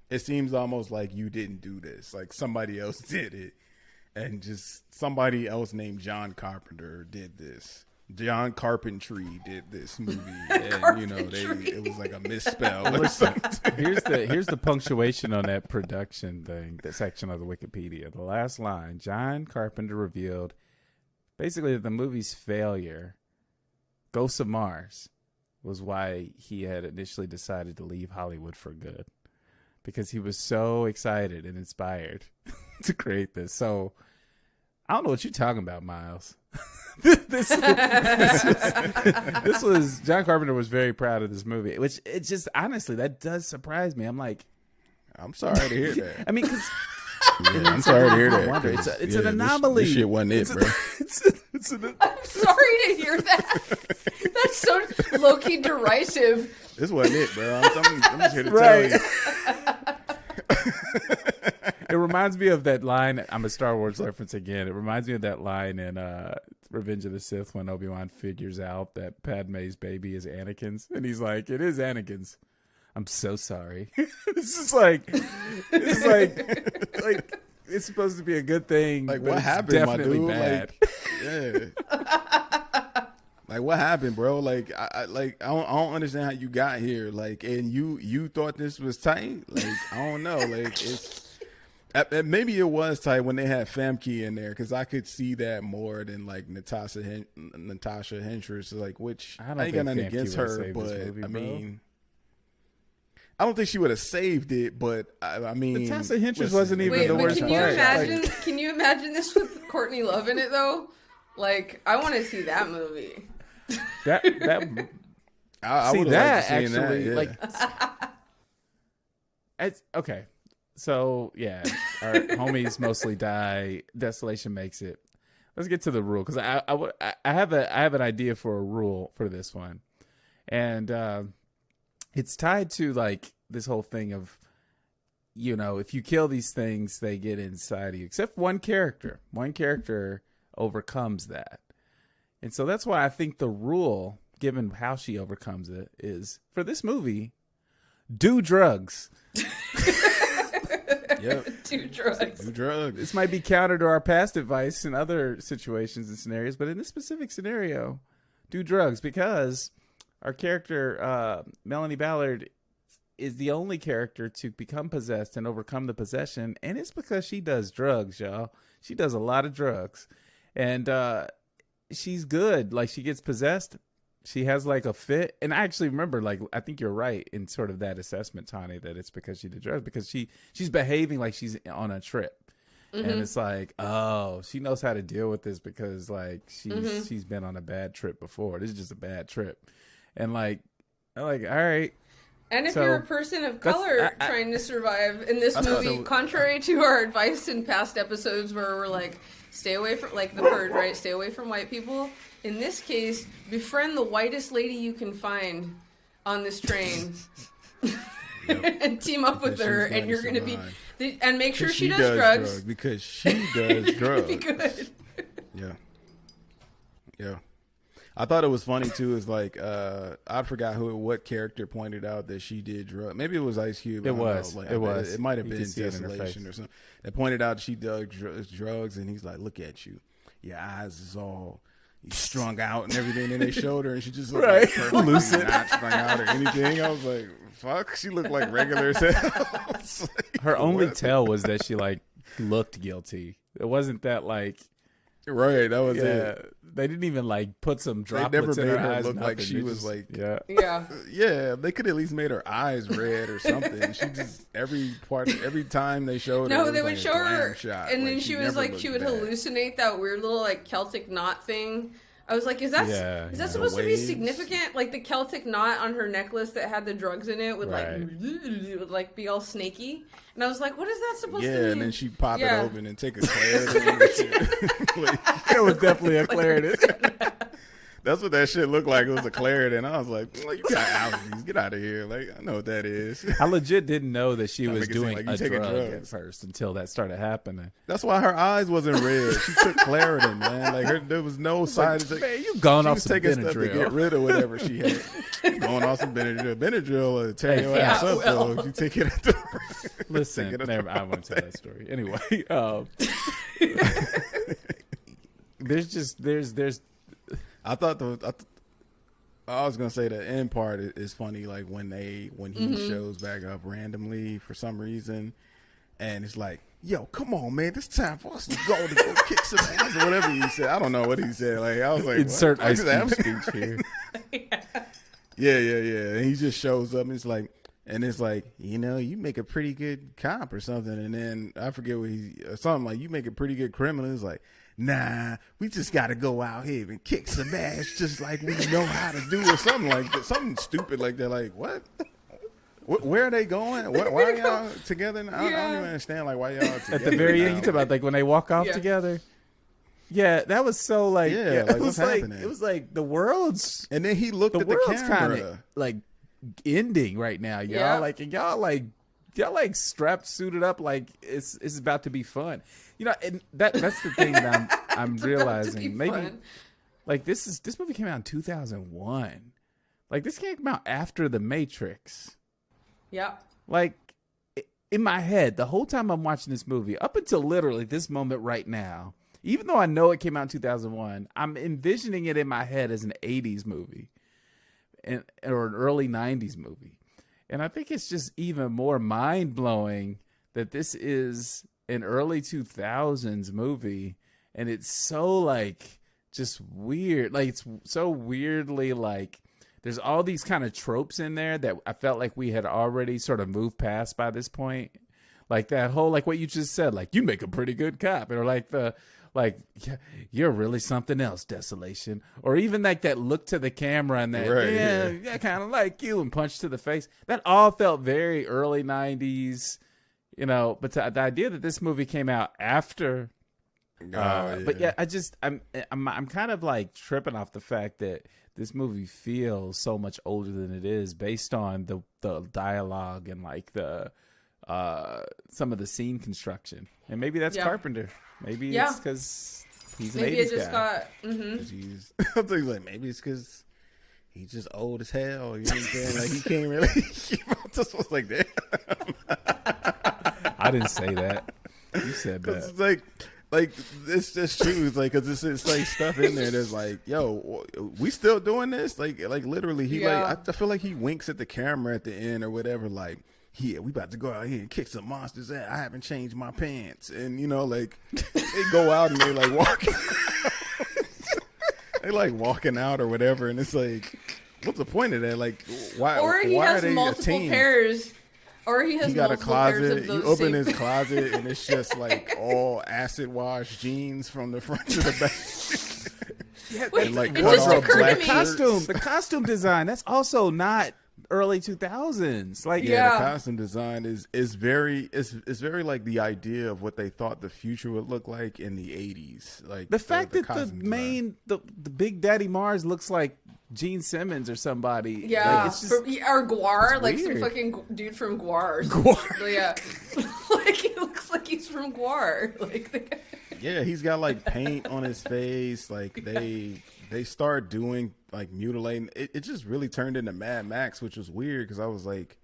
It seems almost like you didn't do this. Like somebody else did it. And just somebody else named John Carpenter did this. John Carpentry did this movie. And, it was like a misspell. Here's the punctuation on that production thing, that section of the Wikipedia. The last line, John Carpenter revealed basically that the movie's failure, Ghosts of Mars, was why he had initially decided to leave Hollywood for good. Because he was so excited and inspired to create this. So I don't know what you're talking about, Miles. this was John Carpenter was very proud of this movie, which it just honestly that does surprise me. I'm like, I'm sorry to hear that. I mean, because I'm sorry to hear that. It's an anomaly. This shit wasn't it, bro. I'm sorry to hear that. That's so low-key derisive. This wasn't it, bro. I'm just here to tell you. It reminds me of that line. I'm a Star Wars reference again. It reminds me of that line in Revenge of the Sith when Obi-Wan figures out that Padme's baby is Anakin's, and he's like, "It is Anakin's." I'm so sorry. This is like it's supposed to be a good thing. Like but what it's happened, my definitely dude? bad. Yeah. Like what happened, bro? Like I don't understand how you got here. Like, and you thought this was tight. Like I don't know. Like it's maybe it was tight when they had Famke in there because I could see that more than like Natasha Henstridge. Like which I ain't got nothing against her, but I mean. I don't think she would have saved it, but I mean, Natasha Henstridge wasn't even the worst part. Can you imagine this with Courtney Love in it though? Like, I want to see that movie. I see would that like to see actually that, like. It's okay. So yeah, our homies mostly die. Desolation makes it. Let's get to the rule because I have an idea for a rule for this one, and it's tied to like this whole thing of, if you kill these things, they get inside of you. Except one character. One character overcomes that, and so that's why I think the rule, given how she overcomes it, is for this movie, do drugs. Yep. Do drugs. Do drugs. This might be counter to our past advice in other situations and scenarios, but in this specific scenario, do drugs because our character, Melanie Ballard, is the only character to become possessed and overcome the possession, and it's because she does drugs, y'all. She does a lot of drugs, and she's good. Like, she gets possessed, she has like a fit, and I actually remember, like, I think you're right in sort of that assessment, Tawny, that it's because she did drugs, because she's behaving like she's on a trip. Mm-hmm. And it's like, oh, she knows how to deal with this because, like, she's been on a bad trip before. This is just a bad trip. And, like, I'm like, all right. And if So, you're a person of color trying to survive in this movie, contrary to our advice in past episodes where we're like, stay away from, like the Purge, right? Stay away from white people. In this case, befriend the whitest lady you can find on this train. And team up with her, and you're going to be... And make sure she does drugs. Because she does drugs. Be good. Yeah. I thought it was funny too. Is like I forgot what character pointed out that she did drugs. Maybe it was Ice Cube. It was. It might have been Desolation or something. That pointed out she did drugs, and he's like, "Look at you, your eyes is all strung out and everything." And they showed her, and she just looked like perfectly not strung out or anything. I was like, "Fuck," she looked like regular as hell. Her only tell was that she like looked guilty. It wasn't that like. Right, that was it. They didn't even like put some droplets they never in made her her eyes. look like she was like yeah. They could at least made her eyes red or something. She just every time they showed her. No, they would show her, shot. and then she was like she would hallucinate that weird little like Celtic knot thing. I was like, is that supposed to be significant? Like the Celtic knot on her necklace that had the drugs in it would like be all snaky. And I was like, what is that supposed to mean? Yeah, and then she'd pop it open and take a Claritin. It was definitely a Claritin. That's what that shit looked like. It was a Claritin. I was like, you got allergies. Get out of here. Like, I know what that is. I legit didn't know that she was doing like a drug at first until that started happening. That's why her eyes wasn't red. She took Claritin, man. Like, there was no side effect. Man, you gone off some Benadryl. Stuff to get rid of whatever she had. Going off some Benadryl. Benadryl will tear your ass up, though, if you take it at the Listen, I won't tell that story. Anyway, there's I was gonna say the end part is funny, like when he shows back up randomly for some reason, and it's like, yo, come on, man, it's time for us to go kick some ass or whatever he said. I don't know what he said. Like I was like, insert Ice Cube speech here. Yeah. And he just shows up, and it's like, you make a pretty good cop or something, and then I forget what something like, you make a pretty good criminal. It's like, nah, we just got to go out here and kick some ass just like we know how to do, or something like that. Something stupid like that. Like, what? Where are they going? Why are y'all together? I don't even understand, like, why y'all together. At the very end, you talk about, like, when they walk off together. Yeah, that was so, like, like, what's happening? It was like the world's... And then he looked at the camera. Kinda, like, ending right now, y'all. Yeah. Like, and y'all strapped, suited up, like, it's about to be fun. And that's the thing that I'm realizing. Maybe fun. Like this movie came out in 2001. Like this came out after The Matrix. Yeah. Like in my head, the whole time I'm watching this movie, up until literally this moment right now, even though I know it came out in 2001, I'm envisioning it in my head as an 80s movie or an early 90s movie. And I think it's just even more mind-blowing that this is an early 2000s movie, and it's so like just weird. Like it's so weirdly like there's all these kind of tropes in there that I felt like we had already sort of moved past by this point. Like that whole, like what you just said, like you make a pretty good cop, or like yeah, you're really something else, Desolation, or even like that look to the camera and that I kind of like you, and punch to the face. That all felt very early 90s. But the idea that this movie came out after, but yeah, I'm kind of like tripping off the fact that this movie feels so much older than it is based on the dialogue and like the some of the scene construction, and maybe that's Carpenter. Maybe it's because he's an 80s guy. I was like, maybe it's because he's just old as hell. You know what I'm saying? Like he can't really. Just was like that. I didn't say that. You said that. It's like it's just true. It's like because it's like stuff in there that's like, yo, we still doing this? Like literally, he I feel like he winks at the camera at the end or whatever. Like, we about to go out here and kick some monsters. I haven't changed my pants, and like they go out and they like walking. They like walking out or whatever, and it's like, what's the point of that? Like, why? Or he has multiple pairs. Or he got a closet. You open his closet and it's just like all acid wash jeans from the front to the back. Wait, and like it just occurred to me. The costume design. That's also not early 2000s. Like, Yeah, the costume design is very like the idea of what they thought the future would look like in the 80s. Like the fact that the Big Daddy Mars looks like Gene Simmons or somebody. Yeah, like, it's just, or Guar, like weird. some fucking dude from Guar. Guar. Yeah, like he looks like he's from Guar. Like the guy. Yeah, he's got like paint on his face. Like they start doing like mutilating. It just really turned into Mad Max, which was weird because I was like,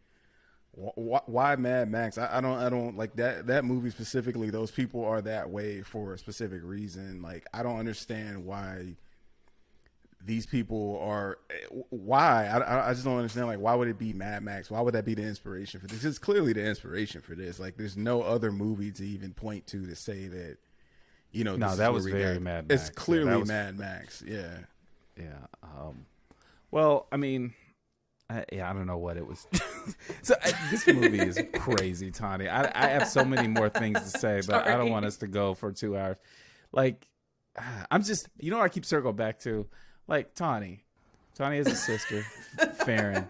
why Mad Max? I don't like that movie specifically. Those people are that way for a specific reason. Like I don't understand why these people are. Why I just don't understand. Like why would it be Mad Max? Why would that be the inspiration for this? It's clearly the inspiration for this. Like there's no other movie to even point to say that. You know, no, that was very Mad Max. It's clearly Mad Max. Yeah. Yeah. Well, I mean, I don't know what it was. So this movie is crazy, Tawny. I have so many more things to say, but I don't want us to go for 2 hours. Like, I'm just, you know what I keep circling back to? Like, Tawny has a sister, Farron.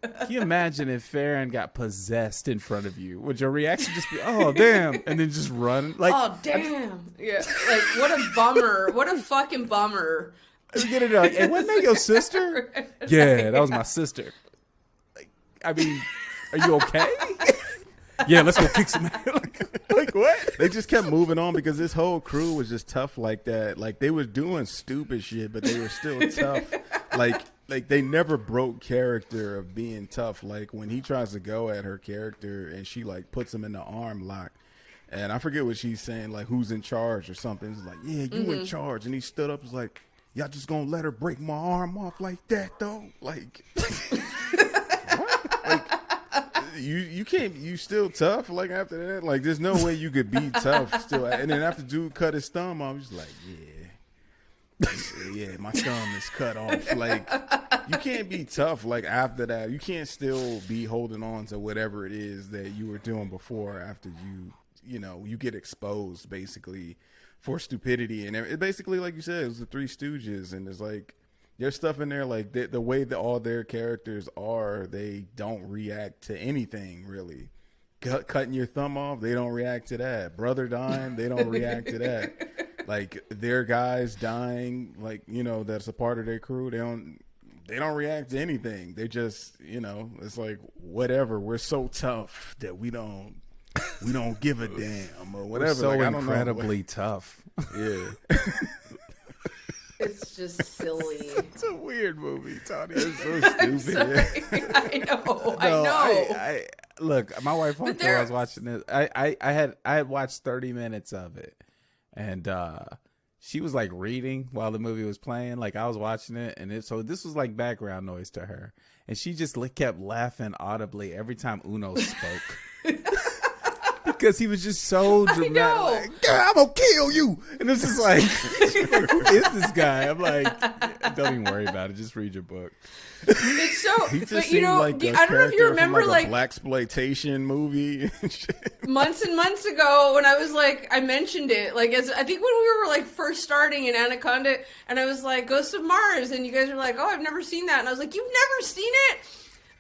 Can you imagine if Farron got possessed in front of you? Would your reaction just be, oh, damn, and then just run? Like, oh, damn. Yeah, like, what a bummer. What a fucking bummer. You get it like, hey, wasn't that your sister? Yeah, that was my sister. Like, I mean, are you okay? Yeah, let's go kick some ass. Like what? They just kept moving on because this whole crew was just tough like that. Like they were doing stupid shit, but they were still tough. Like they never broke character of being tough. Like when he tries to go at her character and she like puts him in the arm lock. And I forget what she's saying, like who's in charge or something. It's like, yeah, you in charge. And he stood up, was like, y'all just gonna let her break my arm off like that though? Like what? Like you can't, you still tough like after that? Like there's no way you could be tough still. And then after dude cut his thumb off, he's like, yeah, my thumb is cut off. Like you can't be tough like after that. You can't still be holding on to whatever it is that you were doing before after you get exposed basically for stupidity. And it basically, like you said, it was the Three Stooges, and there's like there's stuff in there like the way that all their characters are, they don't react to anything really. Cutting your thumb off, they don't react to that. Brother dying, they don't react to that. Like their guys dying, like that's a part of their crew, they don't react to anything. They just it's like whatever, we're so tough that we don't give a damn or whatever. We're so like, incredibly tough. Yeah. It's just silly. It's a weird movie, Tawny. It's so stupid. I know. I look, my wife walked while I was watching this. I had watched 30 minutes of it, and she was like reading while the movie was playing. Like I was watching it, and so this was like background noise to her, and she just kept laughing audibly every time Uno spoke. Because he was just so dramatic. Like, I'm gonna kill you, and it's just like, who is this guy? I'm like, don't even worry about it. Just read your book. It's so. He just but seemed like I don't know if you remember like a blaxploitation movie. Months and months ago, when I was like, I mentioned it, like I think when we were like first starting in Anaconda, and I was like, Ghost of Mars, and you guys were like, oh, I've never seen that, and I was like, you've never seen it?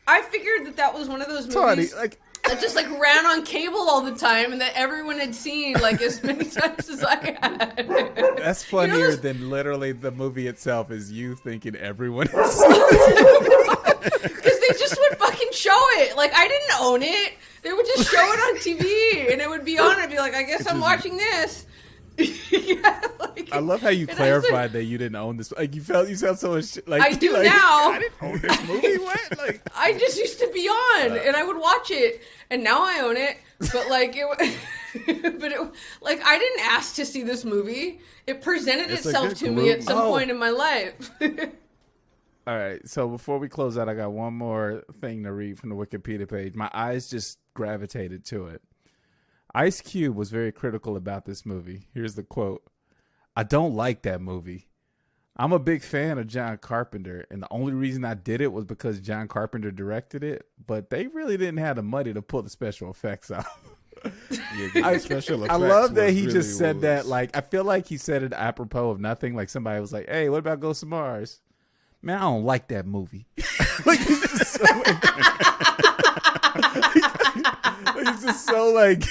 I figured that was one of those movies. Tawny, that just like ran on cable all the time and that everyone had seen like as many times as I had. That's funnier than literally the movie itself is you thinking everyone has seen it. Because they just would fucking show it. Like I didn't own it. They would just show it on TV and it would be on and I'd be like, I guess I'm watching this. Yeah, I love how you clarified that you didn't own this. Like you sound so like I do like, now. I didn't own this movie. What? Like I just used to be on and I would watch it, and now I own it. But like like I didn't ask to see this movie. It presented itself to me at some point in my life. All right, so before we close out, I got one more thing to read from the Wikipedia page. My eyes just gravitated to it. Ice Cube was very critical about this movie. Here's the quote. I don't like that movie. I'm a big fan of John Carpenter, and the only reason I did it was because John Carpenter directed it, but they really didn't have the money to pull the special effects out. I love that he just said that. Like, I feel like he said it apropos of nothing. Like somebody was like, hey, what about Ghost of Mars? Man, I don't like that movie. Like, he's just He's just so like.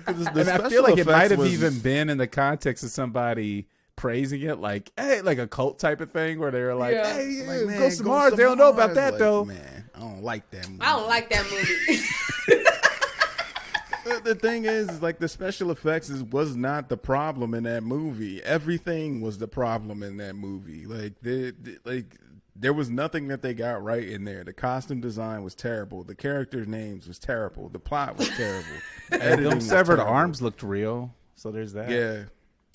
And I feel like it might have even been in the context of somebody praising it, like, hey, like a cult type of thing where they're like, hey, like, man, Ghost of Mars. They don't know about that, like, though. Man, I don't like that movie. I don't like that movie. The thing is, like, the special effects was not the problem in that movie. Everything was the problem in that movie. Like, there was nothing that they got right in there. The costume design was terrible. The characters' names was terrible. The plot was terrible. The editing Them was severed terrible. arms looked real. So there's that. Yeah.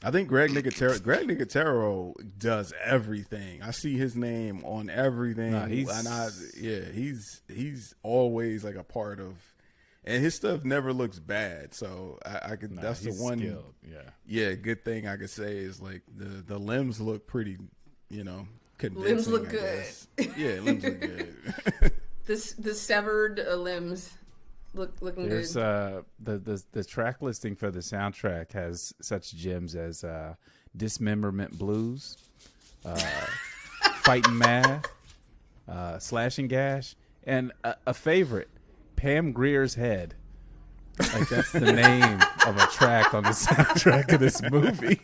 I think Greg Nicotero does everything. I see his name on everything. Nah, he's always like a part of, and his stuff never looks bad. So I could. That's the one. Skilled. Good thing I could say is like the limbs look pretty. Convincing. Limbs look good. Yeah, limbs look good. The severed limbs. Looking There's good. The track listing for the soundtrack has such gems as Dismemberment Blues, Fighting Math, Slash and Gash, and a favorite, Pam Grier's Head. Like that's the name of a track on the soundtrack of this movie.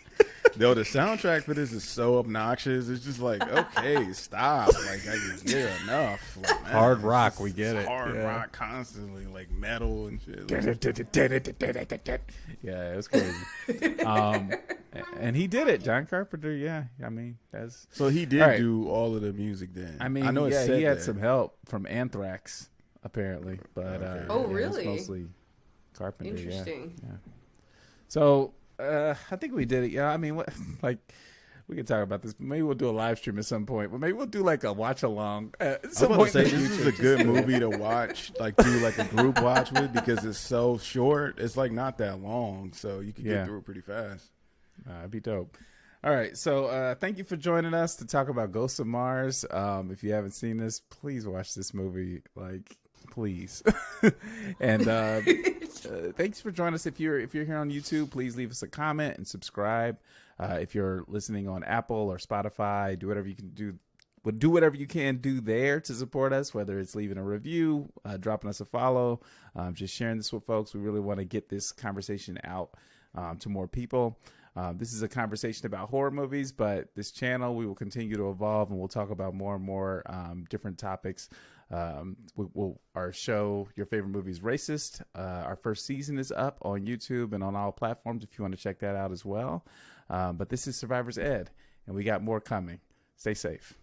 Yo, the soundtrack for this is so obnoxious. It's just like, okay, stop. Like, I can get enough. Like, man, Hard rock, we get it. Hard rock constantly, like metal and shit. Yeah, it was crazy. And he did it, John Carpenter. Yeah, I mean, that's so he did do all of the music. Then I mean, I know he had some help from Anthrax apparently, but really? it's mostly Carpenter. Interesting. Yeah. So. I think we did it. Yeah, I mean, like we can talk about this. Maybe we'll do a live stream at some point, but maybe we'll do like a watch along. I'm about to say this is a good movie to watch, like do like a group watch with because it's so short. It's like not that long, so you can get through it pretty fast. It'd be dope. All right, so thank you for joining us to talk about Ghosts of Mars. If you haven't seen this, please watch this movie. Like, please. And thanks for joining us. If you're here on YouTube, please leave us a comment and subscribe. If you're listening on Apple or Spotify, do whatever you can do. Do whatever you can do there to support us, whether it's leaving a review, dropping us a follow, just sharing this with folks. We really want to get this conversation out to more people. This is a conversation about horror movies, but this channel, we will continue to evolve and we'll talk about more and more different topics. Our show, Your Favorite Movie is Racist. Our first season is up on YouTube and on all platforms if you want to check that out as well. But this is Survivor's Ed, and we got more coming. Stay safe.